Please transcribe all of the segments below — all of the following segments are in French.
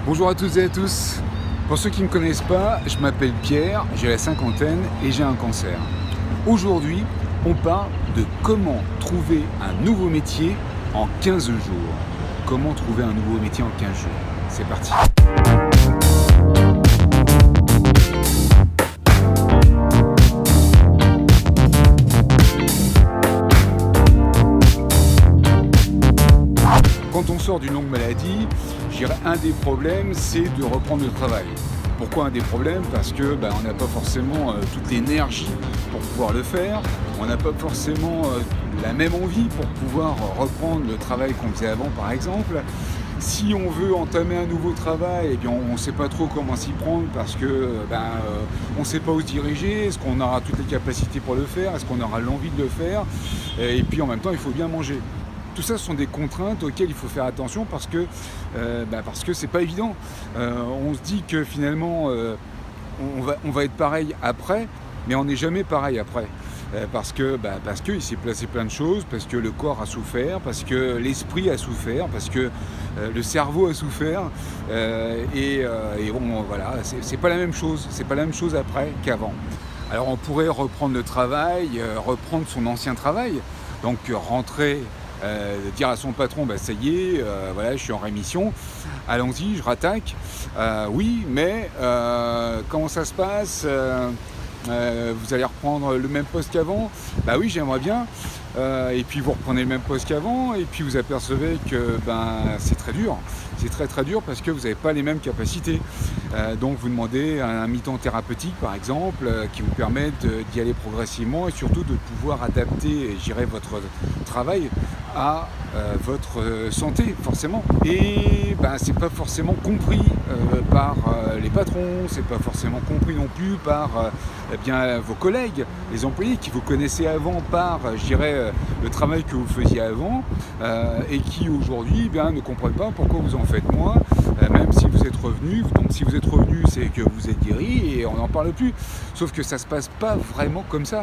Bonjour à toutes et à tous. Pour ceux qui ne me connaissent pas, je m'appelle Pierre, j'ai la cinquantaine et j'ai un cancer. Aujourd'hui, on parle de comment trouver un nouveau métier en 15 jours. Comment trouver un nouveau métier en 15 jours. C'est parti. Quand on sort d'une longue maladie, je dirais un des problèmes, c'est de reprendre le travail. Pourquoi un des problèmes? Parce que on n'a pas forcément toute l'énergie pour pouvoir le faire, on n'a pas forcément la même envie pour pouvoir reprendre le travail qu'on faisait avant par exemple. Si on veut entamer un nouveau travail, on ne sait pas trop comment s'y prendre parce que on ne sait pas où se diriger. Est-ce qu'on aura toutes les capacités pour le faire? Est-ce qu'on aura l'envie de le faire? Et puis en même temps, il faut bien manger. Tout ça, ce sont des contraintes auxquelles il faut faire attention parce que c'est pas évident. On se dit que finalement, on va être pareil après, mais on n'est jamais pareil après. Parce qu'il s'est passé plein de choses, parce que le corps a souffert, parce que l'esprit a souffert, parce que le cerveau a souffert. Voilà, c'est pas la même chose. C'est pas la même chose après qu'avant. Alors on pourrait reprendre le travail, reprendre son ancien travail, donc rentrer. Dire à son patron, ça y est, voilà, je suis en rémission, allons-y, je rattaque. Oui, mais comment ça se passe? Vous allez reprendre le même poste qu'avant? Oui, j'aimerais bien. Et puis vous reprenez le même poste qu'avant, et puis vous apercevez que c'est très dur. C'est très très dur parce que vous n'avez pas les mêmes capacités. Donc vous demandez un mi-temps thérapeutique par exemple, qui vous permette d'y aller progressivement et surtout de pouvoir adapter, votre travail à votre santé forcément. Et c'est pas forcément compris par les patrons, c'est pas forcément compris non plus par vos collègues, les employés qui vous connaissaient avant par le travail que vous faisiez avant et qui aujourd'hui ne comprennent pas pourquoi vous en faites moins, même si vous êtes revenu. Donc si vous êtes revenu, c'est que vous êtes guéri et on n'en parle plus. Sauf que ça se passe pas vraiment comme ça.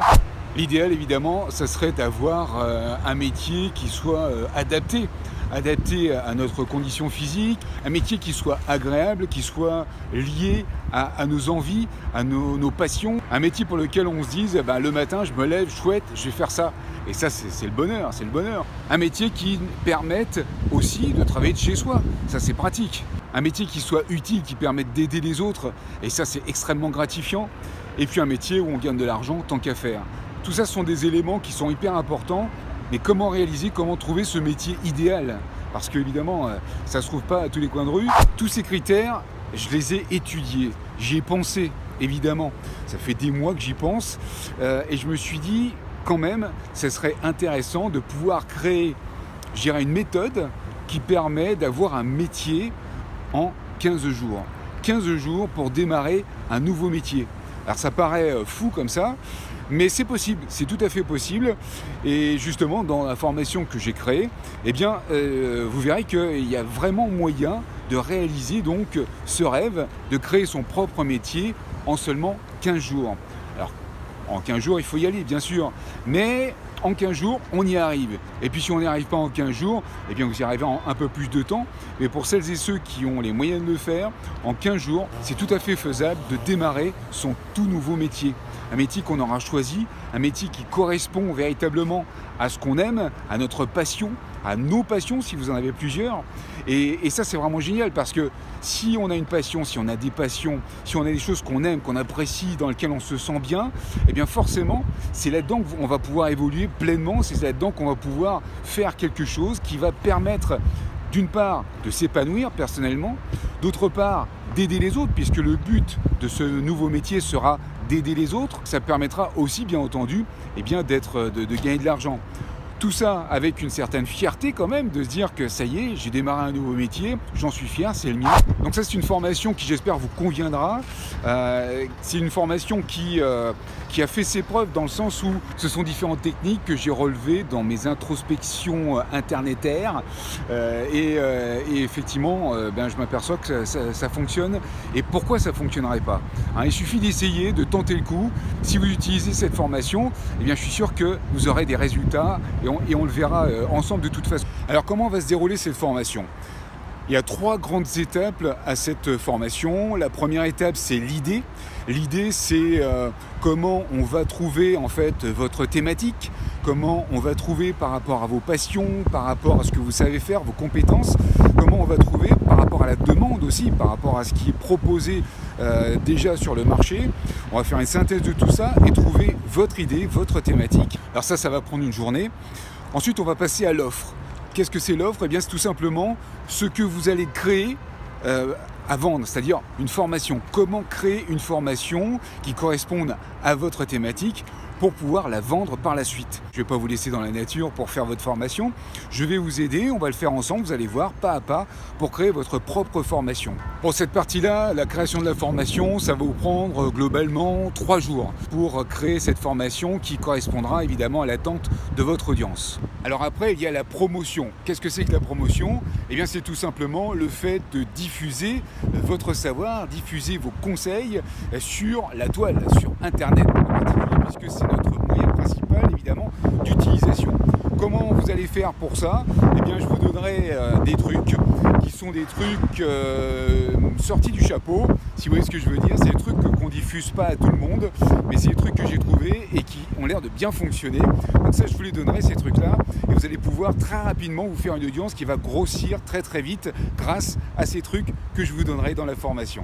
L'idéal évidemment, ça serait d'avoir un métier qui soit adapté à notre condition physique, un métier qui soit agréable, qui soit lié à nos envies, à nos passions, un métier pour lequel on se dise le matin je me lève, chouette, je vais faire ça. Et ça c'est le bonheur, c'est le bonheur. Un métier qui permette aussi de travailler de chez soi, ça c'est pratique. Un métier qui soit utile, qui permette d'aider les autres, et ça c'est extrêmement gratifiant. Et puis un métier où on gagne de l'argent tant qu'à faire. Tout ça sont des éléments qui sont hyper importants. Mais comment réaliser, comment trouver ce métier idéal? Parce qu'évidemment, ça ne se trouve pas à tous les coins de rue. Tous ces critères, je les ai étudiés. J'y ai pensé, évidemment. Ça fait des mois que j'y pense. Et je me suis dit, quand même, ce serait intéressant de pouvoir créer, une méthode qui permet d'avoir un métier en 15 jours. 15 jours pour démarrer un nouveau métier. Alors ça paraît fou comme ça, mais c'est possible, c'est tout à fait possible. Et justement, dans la formation que j'ai créée, vous verrez qu'il y a vraiment moyen de réaliser donc ce rêve, de créer son propre métier en seulement 15 jours. Alors, en 15 jours, il faut y aller, bien sûr, mais en 15 jours, on y arrive. Et puis si on n'y arrive pas en 15 jours, vous y arrivez en un peu plus de temps. Mais pour celles et ceux qui ont les moyens de le faire, en 15 jours, c'est tout à fait faisable de démarrer son tout nouveau métier. Un métier qu'on aura choisi, un métier qui correspond véritablement à ce qu'on aime, à notre passion, à nos passions si vous en avez plusieurs. Et ça c'est vraiment génial parce que si on a une passion, si on a des passions, si on a des choses qu'on aime, qu'on apprécie, dans lesquelles on se sent bien, forcément c'est là-dedans qu'on va pouvoir évoluer pleinement, c'est là-dedans qu'on va pouvoir faire quelque chose qui va permettre d'une part de s'épanouir personnellement, d'autre part d'aider les autres, puisque le but de ce nouveau métier sera d'aider les autres. Ça permettra aussi bien entendu de gagner de l'argent. Tout ça avec une certaine fierté quand même, de se dire que ça y est, j'ai démarré un nouveau métier, j'en suis fier, c'est le mien. Donc ça c'est une formation qui j'espère vous conviendra. C'est une formation qui a fait ses preuves dans le sens où ce sont différentes techniques que j'ai relevées dans mes introspections internetaires. Et effectivement, je m'aperçois que ça fonctionne. Et pourquoi ça ne fonctionnerait pas? Il suffit d'essayer, de tenter le coup. Si vous utilisez cette formation, je suis sûr que vous aurez des résultats et on le verra ensemble de toute façon. Alors comment va se dérouler cette formation? Il y a 3 grandes étapes à cette formation. La première étape, c'est l'idée. L'idée, c'est comment on va trouver en fait votre thématique, comment on va trouver par rapport à vos passions, par rapport à ce que vous savez faire, vos compétences, comment on va trouver par rapport à la demande aussi, par rapport à ce qui est proposé déjà sur le marché. On va faire une synthèse de tout ça et trouver votre idée, votre thématique. Alors ça va prendre une journée. Ensuite, on va passer à l'offre. Qu'est-ce que c'est l'offre ? Eh bien, c'est tout simplement ce que vous allez créer à vendre, c'est-à-dire une formation. Comment créer une formation qui corresponde à votre thématique pour pouvoir la vendre par la suite. Je ne vais pas vous laisser dans la nature pour faire votre formation. Je vais vous aider, on va le faire ensemble, vous allez voir, pas à pas, pour créer votre propre formation. Pour cette partie-là, la création de la formation, ça va vous prendre globalement 3 jours pour créer cette formation qui correspondra évidemment à l'attente de votre audience. Alors après, il y a la promotion. Qu'est-ce que c'est que la promotion ? Eh bien, c'est tout simplement le fait de diffuser votre savoir, diffuser vos conseils sur la toile, sur Internet en particulier, puisque c'est notre moyen principal, évidemment, d'utilisation. Comment vous allez faire pour ça ? Eh bien, je vous donnerai des trucs qui sont des trucs sortis du chapeau, si vous voyez ce que je veux dire. C'est des trucs qu'on ne diffuse pas à tout le monde, mais c'est des trucs que j'ai trouvés et qui ont l'air de bien fonctionner. Donc ça, je vous les donnerai, ces trucs-là, et vous allez pouvoir très rapidement vous faire une audience qui va grossir très très vite grâce à ces trucs que je vous donnerai dans la formation.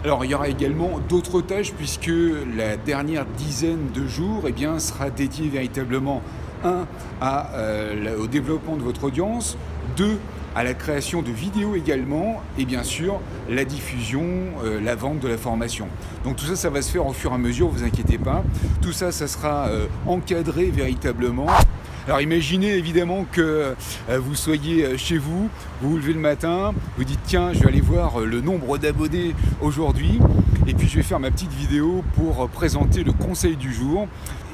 Alors, il y aura également d'autres tâches puisque la dernière dizaine de jours eh bien, sera dédiée véritablement au développement de votre audience, 2 à la création de vidéos également, et bien sûr la diffusion, la vente de la formation. Donc tout ça, ça va se faire au fur et à mesure, vous inquiétez pas. Tout ça, ça sera encadré véritablement. Alors imaginez évidemment que vous soyez chez vous, vous vous levez le matin, vous dites tiens, je vais aller voir le nombre d'abonnés aujourd'hui, et puis je vais faire ma petite vidéo pour présenter le conseil du jour,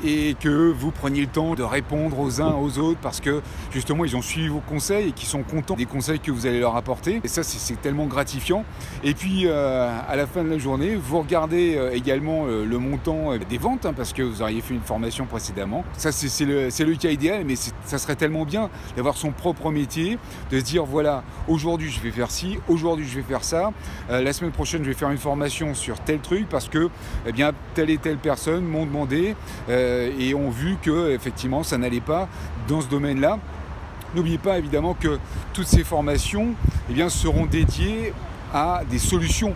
et que vous preniez le temps de répondre aux uns aux autres parce que justement ils ont suivi vos conseils et qu'ils sont contents des conseils que vous allez leur apporter. Et ça c'est tellement gratifiant. Et puis à la fin de la journée, vous regardez également le montant des ventes parce que vous auriez fait une formation précédemment. Ça c'est le cas idéal, mais ça serait tellement bien d'avoir son propre métier, de se dire voilà, aujourd'hui je vais faire ci, aujourd'hui je vais faire ça, la semaine prochaine je vais faire une formation sur tel truc parce que eh bien, telle et telle personne m'ont demandé et ont vu que effectivement ça n'allait pas dans ce domaine-là. N'oubliez pas évidemment que toutes ces formations eh bien, seront dédiées à des solutions,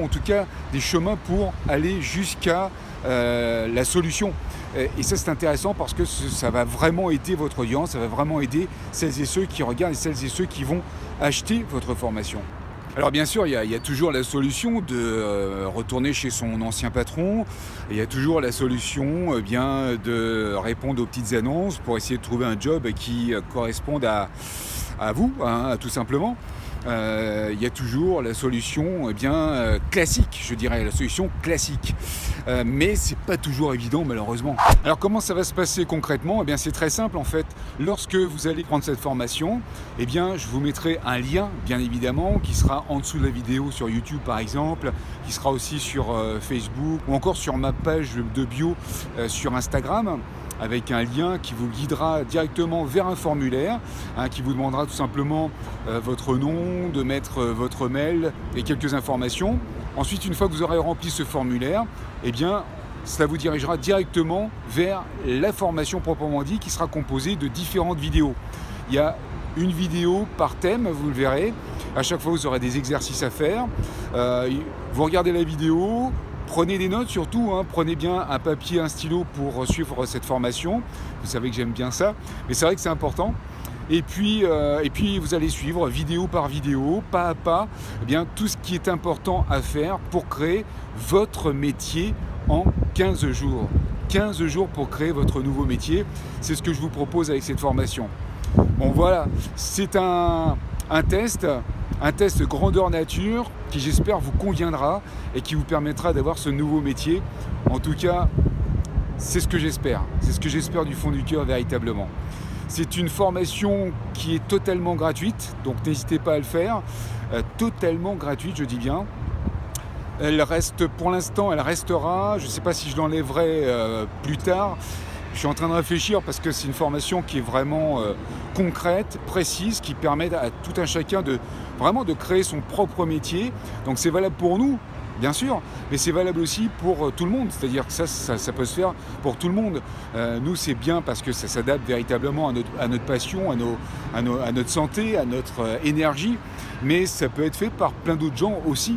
en tout cas des chemins pour aller jusqu'à la solution. Et ça c'est intéressant parce que ça va vraiment aider votre audience, ça va vraiment aider celles et ceux qui regardent et celles et ceux qui vont acheter votre formation. Alors bien sûr, il y a toujours la solution de retourner chez son ancien patron, il y a toujours la solution bien, de répondre aux petites annonces pour essayer de trouver un job qui corresponde à vous, hein, tout simplement. Il y a toujours la solution classique, je dirais, la solution classique. Mais c'est pas toujours évident malheureusement. Alors comment ça va se passer concrètement ? Eh bien c'est très simple en fait. Lorsque vous allez prendre cette formation, eh bien je vous mettrai un lien bien évidemment qui sera en dessous de la vidéo sur YouTube par exemple, qui sera aussi sur Facebook ou encore sur ma page de bio sur Instagram, avec un lien qui vous guidera directement vers un formulaire qui vous demandera tout simplement votre nom, de mettre votre mail et quelques informations. Ensuite, une fois que vous aurez rempli ce formulaire, eh bien, cela vous dirigera directement vers la formation proprement dit qui sera composée de différentes vidéos. Il y a une vidéo par thème, vous le verrez. À chaque fois, vous aurez des exercices à faire. Vous regardez la vidéo. Prenez des notes surtout, prenez bien un papier, un stylo pour suivre cette formation. Vous savez que j'aime bien ça, mais c'est vrai que c'est important. Et puis vous allez suivre vidéo par vidéo, pas à pas, eh bien, tout ce qui est important à faire pour créer votre métier en 15 jours. 15 jours pour créer votre nouveau métier, c'est ce que je vous propose avec cette formation. Bon voilà, c'est un test grandeur nature qui j'espère vous conviendra et qui vous permettra d'avoir ce nouveau métier. En tout cas, c'est ce que j'espère. C'est ce que j'espère du fond du cœur véritablement. C'est une formation qui est totalement gratuite, donc n'hésitez pas à le faire. Totalement gratuite, je dis bien. Elle reste, pour l'instant, elle restera. Je ne sais pas si je l'enlèverai plus tard. Je suis en train de réfléchir parce que c'est une formation qui est vraiment concrète, précise, qui permet à tout un chacun de vraiment de créer son propre métier. Donc c'est valable pour nous, bien sûr, mais c'est valable aussi pour tout le monde. C'est-à-dire que ça peut se faire pour tout le monde. Nous, c'est bien parce que ça s'adapte véritablement à notre passion, à notre santé, à notre énergie, mais ça peut être fait par plein d'autres gens aussi.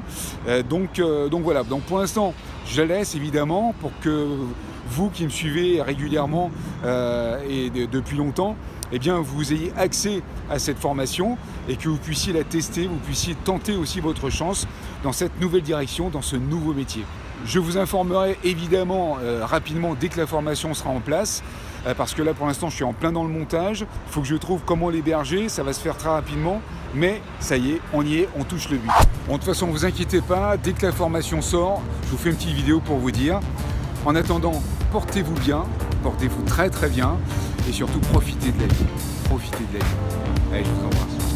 Donc voilà. Donc pour l'instant, je laisse évidemment pour que vous qui me suivez régulièrement et depuis longtemps, eh bien, vous ayez accès à cette formation et que vous puissiez la tester, vous puissiez tenter aussi votre chance dans cette nouvelle direction, dans ce nouveau métier. Je vous informerai évidemment rapidement dès que la formation sera en place, parce que là pour l'instant je suis en plein dans le montage, il faut que je trouve comment l'héberger, ça va se faire très rapidement, mais ça y est, on touche le but. Bon, de toute façon, ne vous inquiétez pas, dès que la formation sort, je vous fais une petite vidéo pour vous dire. En attendant, portez-vous bien, portez-vous très très bien, et surtout profitez de la vie. Profitez de la vie. Allez, je vous embrasse.